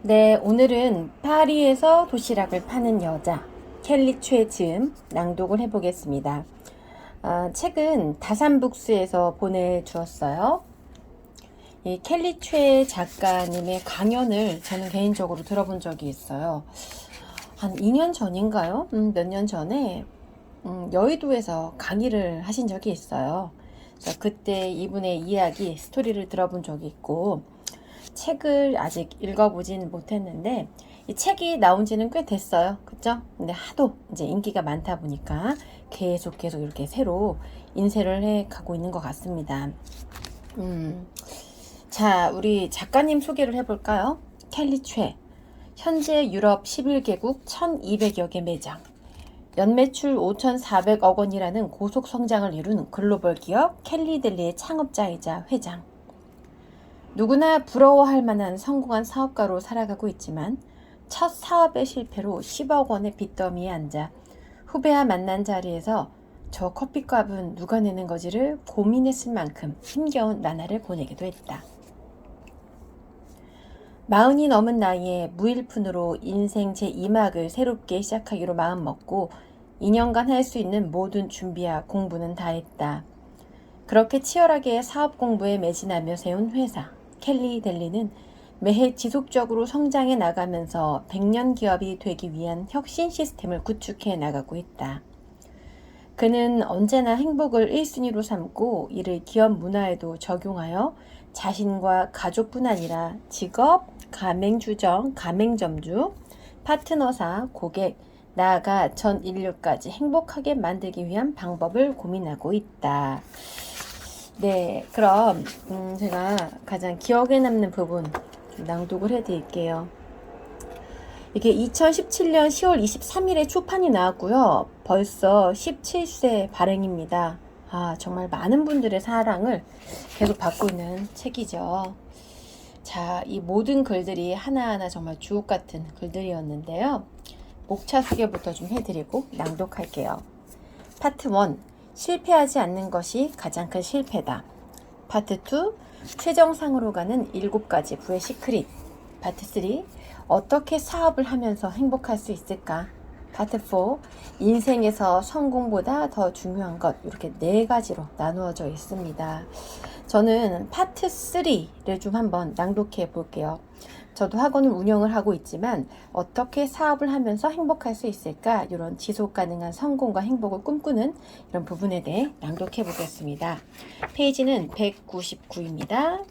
네, 오늘은 파리에서 도시락을 파는 여자 켈리 최 즈음 낭독을 해보겠습니다. 책은 다산북스에서 보내주었어요. 이 켈리 최 작가님의 강연을 저는 개인적으로 들어본 적이 있어요. 한 2년 전인가요? 몇 년 전에 여의도에서 강의를 하신 적이 있어요. 그래서 그때 이분의 이야기, 스토리를 들어본 적이 있고, 책을 아직 읽어보진 못했는데 이 책이 나온 지는 꽤 됐어요. 그죠? 근데 하도 이제 인기가 많다 보니까 계속 이렇게 새로 인쇄를 해 가고 있는 것 같습니다. 자, 우리 작가님 소개를 해볼까요? 켈리 최. 현재 유럽 11개국 1200여 개 매장. 연매출 5,400억 원이라는 고속 성장을 이룬 글로벌 기업 켈리 델리의 창업자이자 회장. 누구나 부러워할 만한 성공한 사업가로 살아가고 있지만 첫 사업의 실패로 10억 원의 빚더미에 앉아 후배와 만난 자리에서 저 커피값은 누가 내는 거지를 고민했을 만큼 힘겨운 나날을 보내기도 했다. 40이 넘은 나이에 무일푼으로 인생 제2막을 새롭게 시작하기로 마음먹고 2년간 할 수 있는 모든 준비와 공부는 다 했다. 그렇게 치열하게 사업 공부에 매진하며 세운 회사 켈리 델리는 매해 지속적으로 성장해 나가면서 100년 기업이 되기 위한 혁신 시스템을 구축해 나가고 있다. 그는 언제나 행복을 1순위로 삼고 이를 기업 문화에도 적용하여 자신과 가족뿐 아니라 직업, 가맹점주, 파트너사, 고객, 나아가 전 인류까지 행복하게 만들기 위한 방법을 고민하고 있다. 네, 그럼 제가 가장 기억에 남는 부분 낭독을 해드릴게요. 이게 2017년 10월 23일에 초판이 나왔고요. 벌써 17세 발행입니다. 정말 많은 분들의 사랑을 계속 받고 있는 책이죠. 자, 이 모든 글들이 하나하나 정말 주옥 같은 글들이었는데요. 목차 소개부터 좀 해드리고 낭독할게요. 파트 1. 실패하지 않는 것이 가장 큰 실패다. 파트 2. 최정상으로 가는 7가지 부의 시크릿. 파트 3. 어떻게 사업을 하면서 행복할 수 있을까? 파트 4. 인생에서 성공보다 더 중요한 것. 이렇게 4가지로 나누어져 있습니다. 저는 파트 3를 좀 한번 낭독해 볼게요. 저도 학원을 운영을 하고 있지만 어떻게 사업을 하면서 행복할 수 있을까? 이런 지속 가능한 성공과 행복을 꿈꾸는 이런 부분에 대해 낭독해 보겠습니다. 페이지는 199입니다.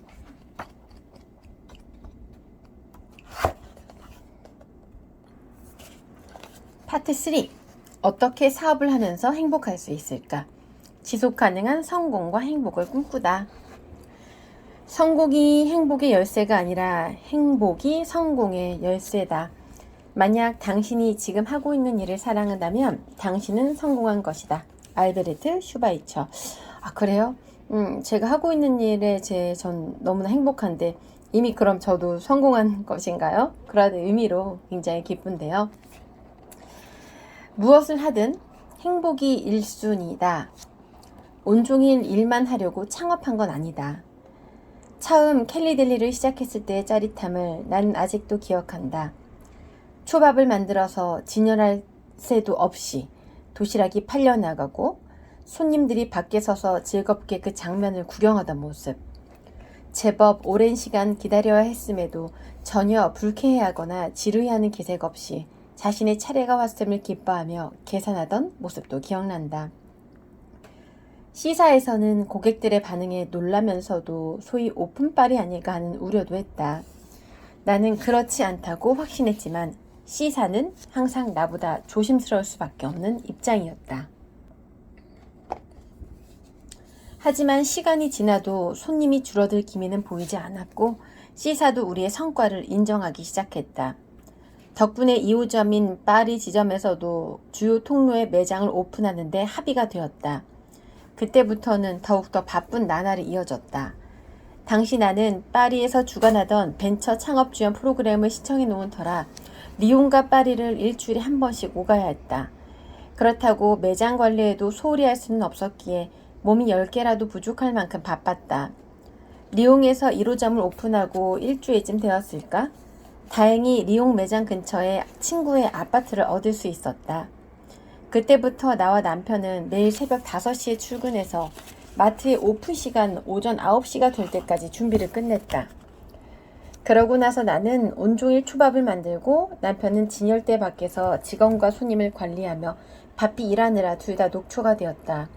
파트 3. 어떻게 사업을 하면서 행복할 수 있을까? 지속 가능한 성공과 행복을 꿈꾸다. 성공이 행복의 열쇠가 아니라 행복이 성공의 열쇠다. 만약 당신이 지금 하고 있는 일을 사랑한다면 당신은 성공한 것이다. 알베르트 슈바이처. 그래요? 제가 하고 있는 일에 전 너무나 행복한데 이미 그럼 저도 성공한 것인가요? 그런 의미로 굉장히 기쁜데요. 무엇을 하든 행복이 1순위다. 온종일 일만 하려고 창업한 건 아니다. 처음 켈리 델리를 시작했을 때의 짜릿함을 난 아직도 기억한다. 초밥을 만들어서 진열할 새도 없이 도시락이 팔려나가고 손님들이 밖에 서서 즐겁게 그 장면을 구경하던 모습. 제법 오랜 시간 기다려야 했음에도 전혀 불쾌해하거나 지루해하는 기색 없이 자신의 차례가 왔음을 기뻐하며 계산하던 모습도 기억난다. C사에서는 고객들의 반응에 놀라면서도 소위 오픈빨이 아닐까 하는 우려도 했다. 나는 그렇지 않다고 확신했지만 C사는 항상 나보다 조심스러울 수밖에 없는 입장이었다. 하지만 시간이 지나도 손님이 줄어들 기미는 보이지 않았고 C사도 우리의 성과를 인정하기 시작했다. 덕분에 2호점인 파리 지점에서도 주요 통로에 매장을 오픈하는 데 합의가 되었다. 그때부터는 더욱더 바쁜 나날이 이어졌다. 당시 나는 파리에서 주관하던 벤처 창업 지원 프로그램을 시청해 놓은 터라 리옹과 파리를 일주일에 한 번씩 오가야 했다. 그렇다고 매장 관리에도 소홀히 할 수는 없었기에 몸이 10개라도 부족할 만큼 바빴다. 리옹에서 1호점을 오픈하고 일주일쯤 되었을까? 다행히 리용 매장 근처에 친구의 아파트를 얻을 수 있었다. 그때부터 나와 남편은 매일 새벽 5시에 출근해서 마트의 오픈 시간 오전 9시가 될 때까지 준비를 끝냈다. 그러고 나서 나는 온종일 초밥을 만들고 남편은 진열대 밖에서 직원과 손님을 관리하며 바삐 일하느라 둘 다 녹초가 되었다.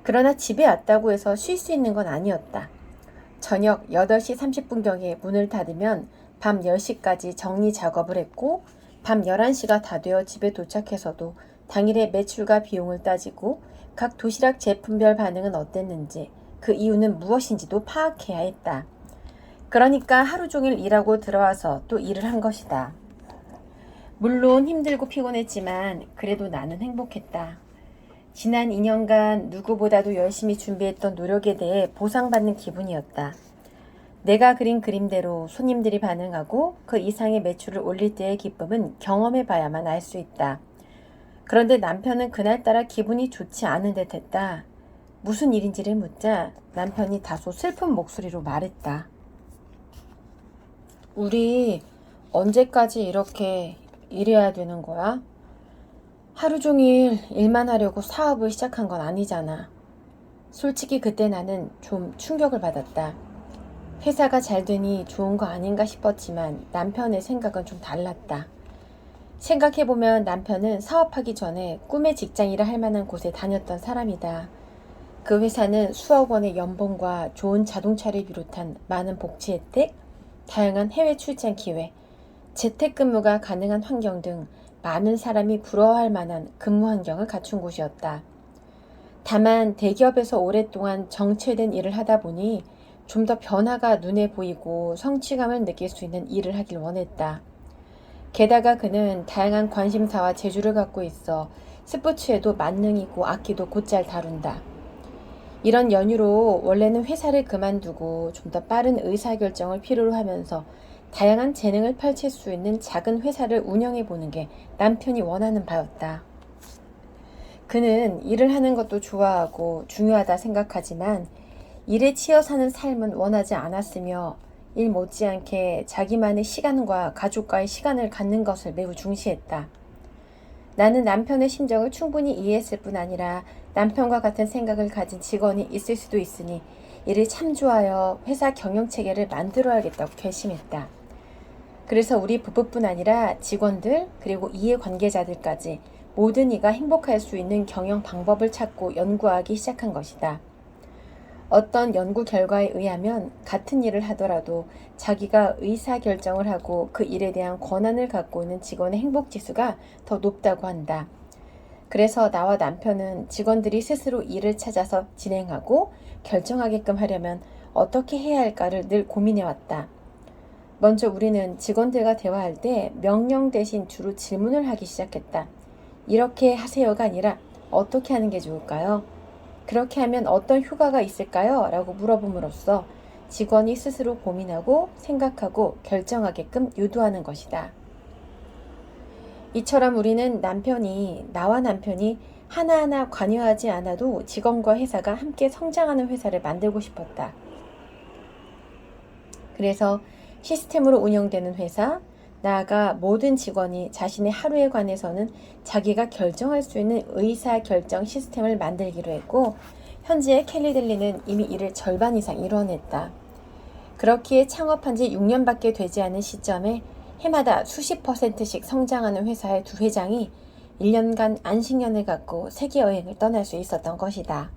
그러나 집에 왔다고 해서 쉴 수 있는 건 아니었다. 저녁 8시 30분경에 문을 닫으면 밤 10시까지 정리 작업을 했고 밤 11시가 다 되어 집에 도착해서도 당일의 매출과 비용을 따지고 각 도시락 제품별 반응은 어땠는지 그 이유는 무엇인지도 파악해야 했다. 그러니까 하루 종일 일하고 들어와서 또 일을 한 것이다. 물론 힘들고 피곤했지만 그래도 나는 행복했다. 지난 2년간 누구보다도 열심히 준비했던 노력에 대해 보상받는 기분이었다. 내가 그린 그림대로 손님들이 반응하고 그 이상의 매출을 올릴 때의 기쁨은 경험해봐야만 알 수 있다. 그런데 남편은 그날따라 기분이 좋지 않은 듯 했다. 무슨 일인지를 묻자 남편이 다소 슬픈 목소리로 말했다. 우리 언제까지 이렇게 일해야 되는 거야? 하루 종일 일만 하려고 사업을 시작한 건 아니잖아. 솔직히 그때 나는 좀 충격을 받았다. 회사가 잘 되니 좋은 거 아닌가 싶었지만 남편의 생각은 좀 달랐다. 생각해보면 남편은 사업하기 전에 꿈의 직장이라 할 만한 곳에 다녔던 사람이다. 그 회사는 수억 원의 연봉과 좋은 자동차를 비롯한 많은 복지 혜택, 다양한 해외 출장 기회, 재택근무가 가능한 환경 등 많은 사람이 부러워할 만한 근무 환경을 갖춘 곳이었다. 다만 대기업에서 오랫동안 정체된 일을 하다 보니 좀 더 변화가 눈에 보이고 성취감을 느낄 수 있는 일을 하길 원했다. 게다가 그는 다양한 관심사와 재주를 갖고 있어 스포츠에도 만능이고 악기도 곧잘 다룬다. 이런 연유로 원래는 회사를 그만두고 좀 더 빠른 의사결정을 필요로 하면서 다양한 재능을 펼칠 수 있는 작은 회사를 운영해 보는 게 남편이 원하는 바였다. 그는 일을 하는 것도 좋아하고 중요하다 생각하지만 일에 치여 사는 삶은 원하지 않았으며 일 못지않게 자기만의 시간과 가족과의 시간을 갖는 것을 매우 중시했다. 나는 남편의 심정을 충분히 이해했을 뿐 아니라 남편과 같은 생각을 가진 직원이 있을 수도 있으니 이를 참조하여 회사 경영체계를 만들어야겠다고 결심했다. 그래서 우리 부부뿐 아니라 직원들 그리고 이해관계자들까지 모든 이가 행복할 수 있는 경영 방법을 찾고 연구하기 시작한 것이다. 어떤 연구 결과에 의하면 같은 일을 하더라도 자기가 의사결정을 하고 그 일에 대한 권한을 갖고 있는 직원의 행복지수가 더 높다고 한다. 그래서 나와 남편은 직원들이 스스로 일을 찾아서 진행하고 결정하게끔 하려면 어떻게 해야 할까를 늘 고민해왔다. 먼저 우리는 직원들과 대화할 때 명령 대신 주로 질문을 하기 시작했다. 이렇게 하세요가 아니라 어떻게 하는 게 좋을까요? 그렇게 하면 어떤 효과가 있을까요? 라고 물어봄으로써 직원이 스스로 고민하고 생각하고 결정하게끔 유도하는 것이다. 이처럼 우리는 나와 남편이 하나하나 관여하지 않아도 직원과 회사가 함께 성장하는 회사를 만들고 싶었다. 그래서 시스템으로 운영되는 회사, 나아가 모든 직원이 자신의 하루에 관해서는 자기가 결정할 수 있는 의사결정 시스템을 만들기로 했고 현재 켈리델리는 이미 이를 절반 이상 이뤄냈다. 그렇기에 창업한 지 6년밖에 되지 않은 시점에 해마다 수십 %씩 성장하는 회사의 두 회장이 1년간 안식년을 갖고 세계 여행을 떠날 수 있었던 것이다.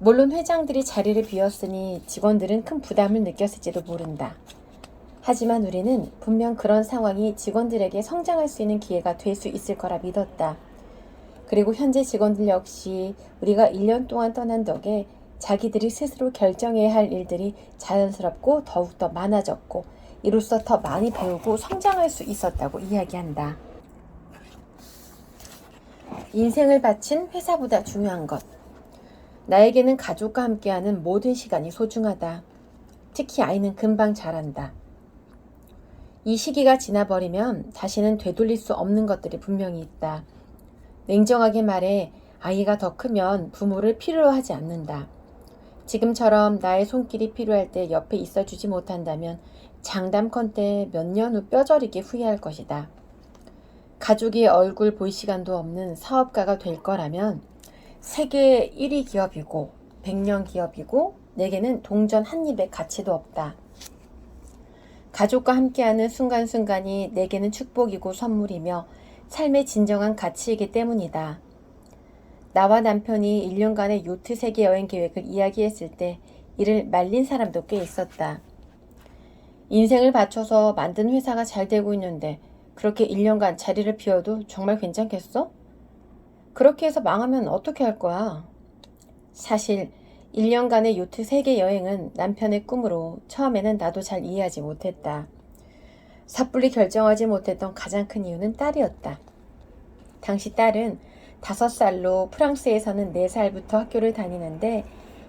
물론 회장들이 자리를 비웠으니 직원들은 큰 부담을 느꼈을지도 모른다. 하지만 우리는 분명 그런 상황이 직원들에게 성장할 수 있는 기회가 될 수 있을 거라 믿었다. 그리고 현재 직원들 역시 우리가 1년 동안 떠난 덕에 자기들이 스스로 결정해야 할 일들이 자연스럽고 더욱더 많아졌고 이로써 더 많이 배우고 성장할 수 있었다고 이야기한다. 인생을 바친 회사보다 중요한 것. 나에게는 가족과 함께하는 모든 시간이 소중하다. 특히 아이는 금방 자란다. 이 시기가 지나버리면 다시는 되돌릴 수 없는 것들이 분명히 있다. 냉정하게 말해 아이가 더 크면 부모를 필요로 하지 않는다. 지금처럼 나의 손길이 필요할 때 옆에 있어주지 못한다면 장담컨대 몇 년 후 뼈저리게 후회할 것이다. 가족의 얼굴 볼 시간도 없는 사업가가 될 거라면 세계 1위 기업이고 100년 기업이고 내게는 동전 한 입의 가치도 없다. 가족과 함께하는 순간순간이 내게는 축복이고 선물이며 삶의 진정한 가치이기 때문이다. 나와 남편이 1년간의 요트 세계 여행 계획을 이야기했을 때 이를 말린 사람도 꽤 있었다. 인생을 바쳐서 만든 회사가 잘 되고 있는데 그렇게 1년간 자리를 비워도 정말 괜찮겠어? 그렇게 해서 망하면 어떻게 할 거야? 사실 1년간의 요트 세계 여행은 남편의 꿈으로 처음에는 나도 잘 이해하지 못했다. 섣불리 결정하지 못했던 가장 큰 이유는 딸이었다. 당시 딸은 5살로 프랑스에서는 4살부터 학교를 다니는데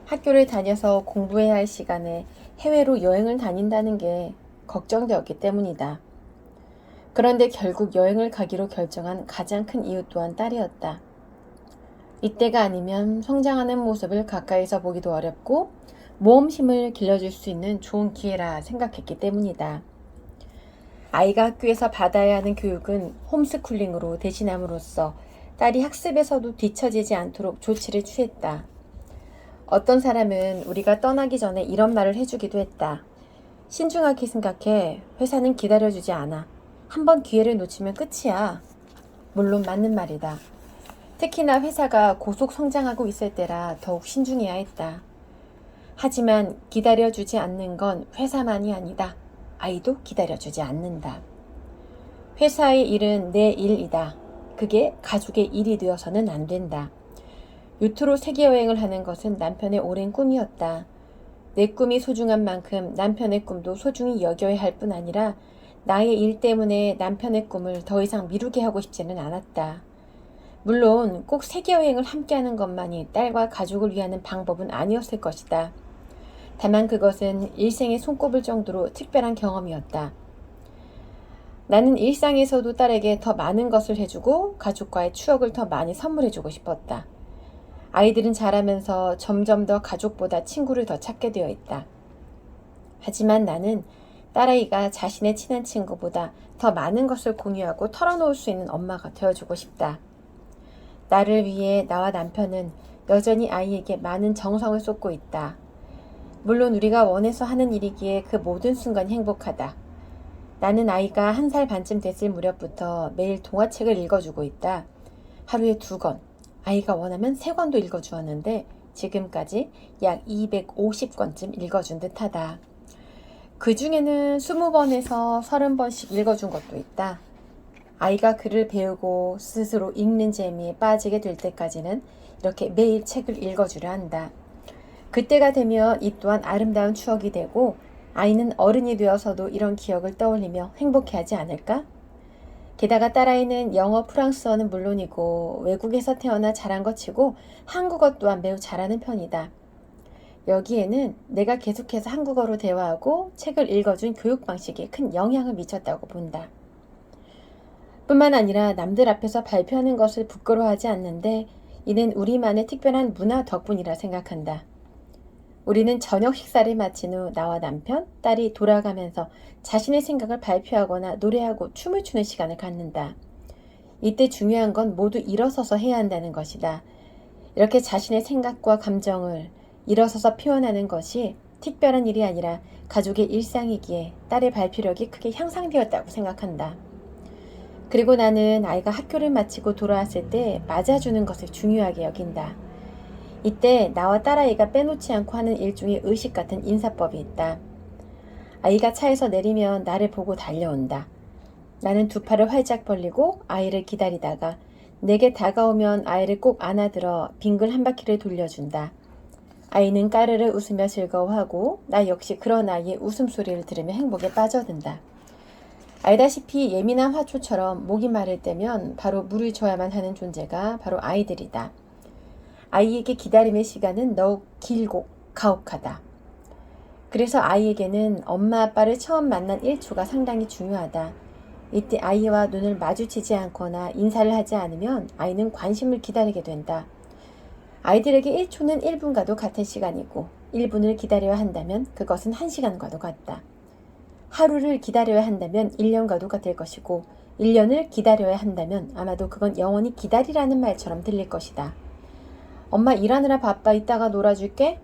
학교를 다녀서 공부해야 할 시간에 해외로 여행을 다닌다는 게 걱정되었기 때문이다. 그런데 결국 여행을 가기로 결정한 가장 큰 이유 또한 딸이었다. 이때가 아니면 성장하는 모습을 가까이서 보기도 어렵고 모험심을 길러줄 수 있는 좋은 기회라 생각했기 때문이다. 아이가 학교에서 받아야 하는 교육은 홈스쿨링으로 대신함으로써 딸이 학습에서도 뒤처지지 않도록 조치를 취했다. 어떤 사람은 우리가 떠나기 전에 이런 말을 해주기도 했다. 신중하게 생각해. 회사는 기다려주지 않아. 한번 기회를 놓치면 끝이야. 물론 맞는 말이다. 특히나 회사가 고속 성장하고 있을 때라 더욱 신중해야 했다. 하지만 기다려주지 않는 건 회사만이 아니다. 아이도 기다려주지 않는다. 회사의 일은 내 일이다. 그게 가족의 일이 되어서는 안 된다. 요트로 세계여행을 하는 것은 남편의 오랜 꿈이었다. 내 꿈이 소중한 만큼 남편의 꿈도 소중히 여겨야 할 뿐 아니라 나의 일 때문에 남편의 꿈을 더 이상 미루게 하고 싶지는 않았다. 물론 꼭 세계여행을 함께하는 것만이 딸과 가족을 위하는 방법은 아니었을 것이다. 다만 그것은 일생에 손꼽을 정도로 특별한 경험이었다. 나는 일상에서도 딸에게 더 많은 것을 해주고 가족과의 추억을 더 많이 선물해주고 싶었다. 아이들은 자라면서 점점 더 가족보다 친구를 더 찾게 되어 있다. 하지만 나는 딸아이가 자신의 친한 친구보다 더 많은 것을 공유하고 털어놓을 수 있는 엄마가 되어주고 싶다. 나를 위해 나와 남편은 여전히 아이에게 많은 정성을 쏟고 있다. 물론 우리가 원해서 하는 일이기에 그 모든 순간이 행복하다. 나는 아이가 1살 반쯤 됐을 무렵부터 매일 동화책을 읽어주고 있다. 하루에 2권, 아이가 원하면 3권도 읽어주었는데 지금까지 약 250권쯤 읽어준 듯하다. 그 중에는 20번에서 30번씩 읽어준 것도 있다. 아이가 글을 배우고 스스로 읽는 재미에 빠지게 될 때까지는 이렇게 매일 책을 읽어주려 한다. 그때가 되면 이 또한 아름다운 추억이 되고 아이는 어른이 되어서도 이런 기억을 떠올리며 행복해하지 않을까? 게다가 딸아이는 영어, 프랑스어는 물론이고 외국에서 태어나 자란 것 치고 한국어 또한 매우 잘하는 편이다. 여기에는 내가 계속해서 한국어로 대화하고 책을 읽어준 교육 방식이 큰 영향을 미쳤다고 본다. 뿐만 아니라 남들 앞에서 발표하는 것을 부끄러워하지 않는데 이는 우리만의 특별한 문화 덕분이라 생각한다. 우리는 저녁 식사를 마친 후 나와 남편, 딸이 돌아가면서 자신의 생각을 발표하거나 노래하고 춤을 추는 시간을 갖는다. 이때 중요한 건 모두 일어서서 해야 한다는 것이다. 이렇게 자신의 생각과 감정을 일어서서 표현하는 것이 특별한 일이 아니라 가족의 일상이기에 딸의 발표력이 크게 향상되었다고 생각한다. 그리고 나는 아이가 학교를 마치고 돌아왔을 때 맞아주는 것을 중요하게 여긴다. 이때 나와 딸아이가 빼놓지 않고 하는 일종의 의식 같은 인사법이 있다. 아이가 차에서 내리면 나를 보고 달려온다. 나는 2팔을 활짝 벌리고 아이를 기다리다가 내게 다가오면 아이를 꼭 안아들어 빙글 한 바퀴를 돌려준다. 아이는 까르르 웃으며 즐거워하고 나 역시 그런 아이의 웃음소리를 들으며 행복에 빠져든다. 알다시피 예민한 화초처럼 목이 마를 때면 바로 물을 줘야만 하는 존재가 바로 아이들이다. 아이에게 기다림의 시간은 더욱 길고 가혹하다. 그래서 아이에게는 엄마 아빠를 처음 만난 1초가 상당히 중요하다. 이때 아이와 눈을 마주치지 않거나 인사를 하지 않으면 아이는 관심을 기다리게 된다. 아이들에게 1초는 1분과도 같은 시간이고 1분을 기다려야 한다면 그것은 1시간과도 같다. 하루를 기다려야 한다면 1년과 똑같을 것이고 1년을 기다려야 한다면 아마도 그건 영원히 기다리라는 말처럼 들릴 것이다. 엄마 일하느라 바빠. 이따가 놀아줄게.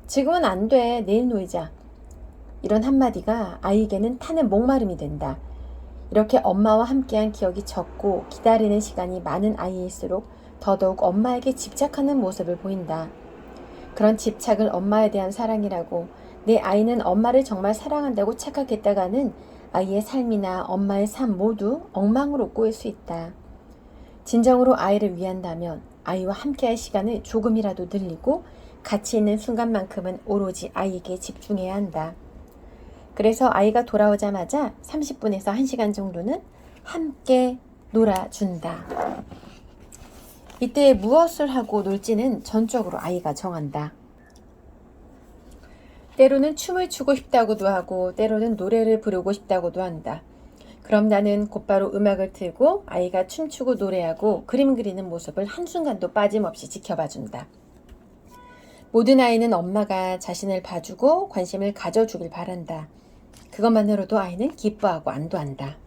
지금은 안 돼. 내일 놀자. 이런 한마디가 아이에게는 타는 목마름이 된다. 이렇게 엄마와 함께한 기억이 적고 기다리는 시간이 많은 아이일수록 더더욱 엄마에게 집착하는 모습을 보인다. 그런 집착을 엄마에 대한 사랑이라고, 내 아이는 엄마를 정말 사랑한다고 착각했다가는 아이의 삶이나 엄마의 삶 모두 엉망으로 꼬일 수 있다. 진정으로 아이를 위한다면 아이와 함께할 시간을 조금이라도 늘리고 가치 있는 순간만큼은 오로지 아이에게 집중해야 한다. 그래서 아이가 돌아오자마자 30분에서 1시간 정도는 함께 놀아준다. 이때 무엇을 하고 놀지는 전적으로 아이가 정한다. 때로는 춤을 추고 싶다고도 하고 때로는 노래를 부르고 싶다고도 한다. 그럼 나는 곧바로 음악을 틀고 아이가 춤추고 노래하고 그림 그리는 모습을 한순간도 빠짐없이 지켜봐준다. 모든 아이는 엄마가 자신을 봐주고 관심을 가져주길 바란다. 그것만으로도 아이는 기뻐하고 안도한다.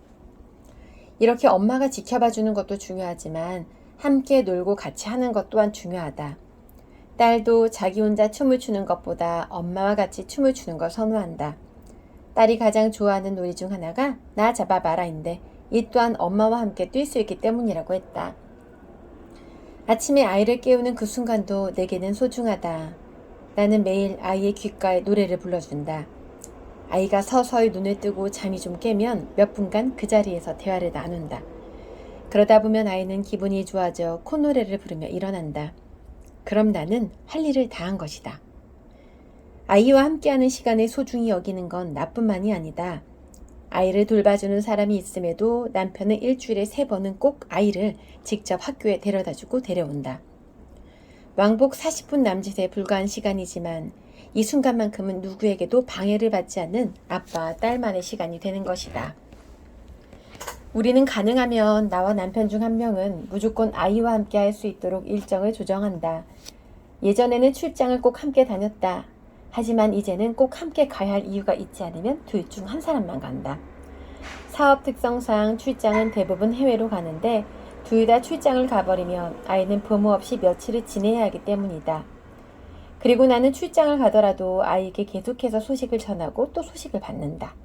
이렇게 엄마가 지켜봐주는 것도 중요하지만 함께 놀고 같이 하는 것 또한 중요하다. 딸도 자기 혼자 춤을 추는 것보다 엄마와 같이 춤을 추는 걸 선호한다. 딸이 가장 좋아하는 놀이 중 하나가 나 잡아봐라인데 이 또한 엄마와 함께 뛸 수 있기 때문이라고 했다. 아침에 아이를 깨우는 그 순간도 내게는 소중하다. 나는 매일 아이의 귓가에 노래를 불러준다. 아이가 서서히 눈을 뜨고 잠이 좀 깨면 몇 분간 그 자리에서 대화를 나눈다. 그러다 보면 아이는 기분이 좋아져 콧노래를 부르며 일어난다. 그럼 나는 할 일을 다 한 것이다. 아이와 함께하는 시간을 소중히 여기는 건 나뿐만이 아니다. 아이를 돌봐주는 사람이 있음에도 남편은 일주일에 3번은 꼭 아이를 직접 학교에 데려다주고 데려온다. 왕복 40분 남짓에 불과한 시간이지만 이 순간만큼은 누구에게도 방해를 받지 않는 아빠, 딸만의 시간이 되는 것이다. 우리는 가능하면 나와 남편 중 한 명은 무조건 아이와 함께 할 수 있도록 일정을 조정한다. 예전에는 출장을 꼭 함께 다녔다. 하지만 이제는 꼭 함께 가야 할 이유가 있지 않으면 둘 중 한 사람만 간다. 사업 특성상 출장은 대부분 해외로 가는데 둘 다 출장을 가버리면 아이는 부모 없이 며칠을 지내야 하기 때문이다. 그리고 나는 출장을 가더라도 아이에게 계속해서 소식을 전하고 또 소식을 받는다.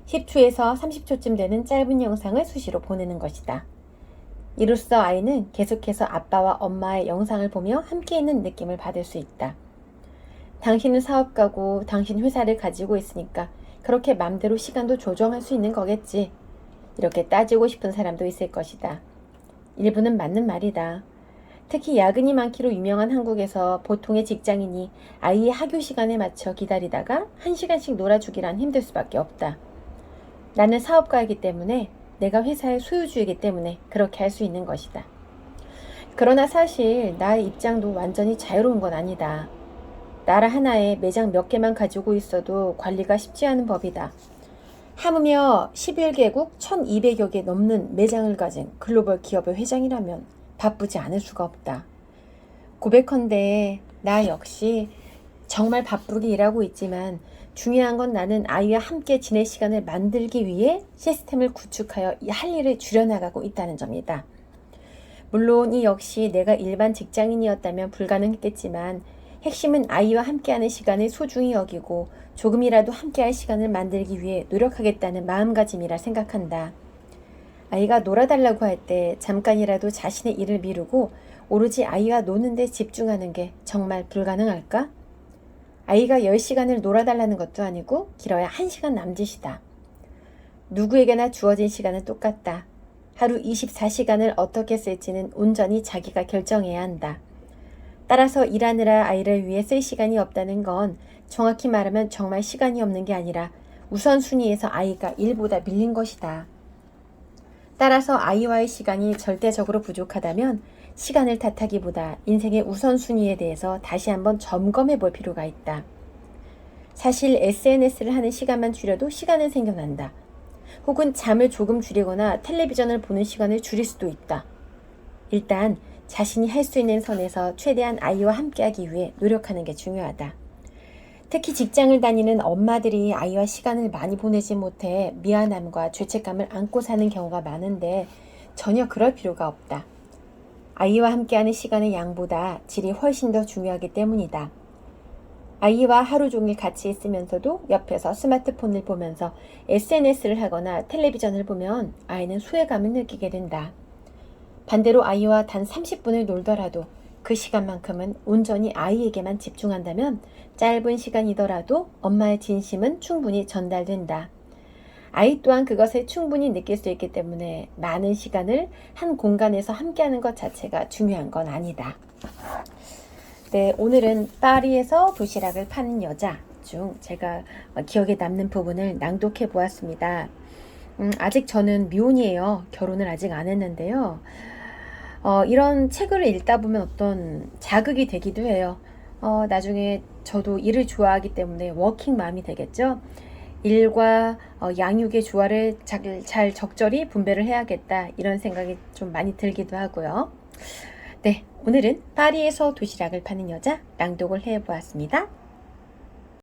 10초에서 30초쯤 되는 짧은 영상을 수시로 보내는 것이다. 이로써 아이는 계속해서 아빠와 엄마의 영상을 보며 함께 있는 느낌을 받을 수 있다. 당신은 사업가고 당신 회사를 가지고 있으니까 그렇게 맘대로 시간도 조정할 수 있는 거겠지. 이렇게 따지고 싶은 사람도 있을 것이다. 일부는 맞는 말이다. 특히 야근이 많기로 유명한 한국에서 보통의 직장인이 아이의 학교 시간에 맞춰 기다리다가 1시간씩 놀아주기란 힘들 수밖에 없다. 나는 사업가이기 때문에, 내가 회사의 소유주이기 때문에 그렇게 할 수 있는 것이다. 그러나 사실 나의 입장도 완전히 자유로운 건 아니다. 나라 하나에 매장 몇 개만 가지고 있어도 관리가 쉽지 않은 법이다. 하물며 11개국 1200여 개 넘는 매장을 가진 글로벌 기업의 회장이라면 바쁘지 않을 수가 없다. 고백컨대 나 역시 정말 바쁘게 일하고 있지만 중요한 건 나는 아이와 함께 지낼 시간을 만들기 위해 시스템을 구축하여 할 일을 줄여나가고 있다는 점이다. 물론 이 역시 내가 일반 직장인이었다면 불가능했겠지만 핵심은 아이와 함께하는 시간을 소중히 여기고 조금이라도 함께할 시간을 만들기 위해 노력하겠다는 마음가짐이라 생각한다. 아이가 놀아달라고 할 때 잠깐이라도 자신의 일을 미루고 오로지 아이와 노는 데 집중하는 게 정말 불가능할까? 아이가 10시간을 놀아달라는 것도 아니고 길어야 1시간 남짓이다. 누구에게나 주어진 시간은 똑같다. 하루 24시간을 어떻게 쓸지는 온전히 자기가 결정해야 한다. 따라서 일하느라 아이를 위해 쓸 시간이 없다는 건 정확히 말하면 정말 시간이 없는 게 아니라 우선순위에서 아이가 일보다 밀린 것이다. 따라서 아이와의 시간이 절대적으로 부족하다면 시간을 탓하기보다 인생의 우선순위에 대해서 다시 한번 점검해 볼 필요가 있다. 사실 SNS를 하는 시간만 줄여도 시간은 생겨난다. 혹은 잠을 조금 줄이거나 텔레비전을 보는 시간을 줄일 수도 있다. 일단 자신이 할 수 있는 선에서 최대한 아이와 함께하기 위해 노력하는 게 중요하다. 특히 직장을 다니는 엄마들이 아이와 시간을 많이 보내지 못해 미안함과 죄책감을 안고 사는 경우가 많은데 전혀 그럴 필요가 없다. 아이와 함께하는 시간의 양보다 질이 훨씬 더 중요하기 때문이다. 아이와 하루 종일 같이 있으면서도 옆에서 스마트폰을 보면서 SNS를 하거나 텔레비전을 보면 아이는 소외감을 느끼게 된다. 반대로 아이와 단 30분을 놀더라도 그 시간만큼은 온전히 아이에게만 집중한다면 짧은 시간이더라도 엄마의 진심은 충분히 전달된다. 아이 또한 그것을 충분히 느낄 수 있기 때문에 많은 시간을 한 공간에서 함께하는 것 자체가 중요한 건 아니다. 네, 오늘은 파리에서 도시락을 파는 여자 중 제가 기억에 남는 부분을 낭독해 보았습니다. 아직 저는 미혼이에요. 결혼을 아직 안 했는데요. 이런 책을 읽다 보면 어떤 자극이 되기도 해요. 나중에 저도 일을 좋아하기 때문에 워킹맘이 되겠죠. 일과 양육의 조화를 잘 적절히 분배를 해야겠다 이런 생각이 좀 많이 들기도 하고요. 네, 오늘은 파리에서 도시락을 파는 여자 낭독을 해보았습니다.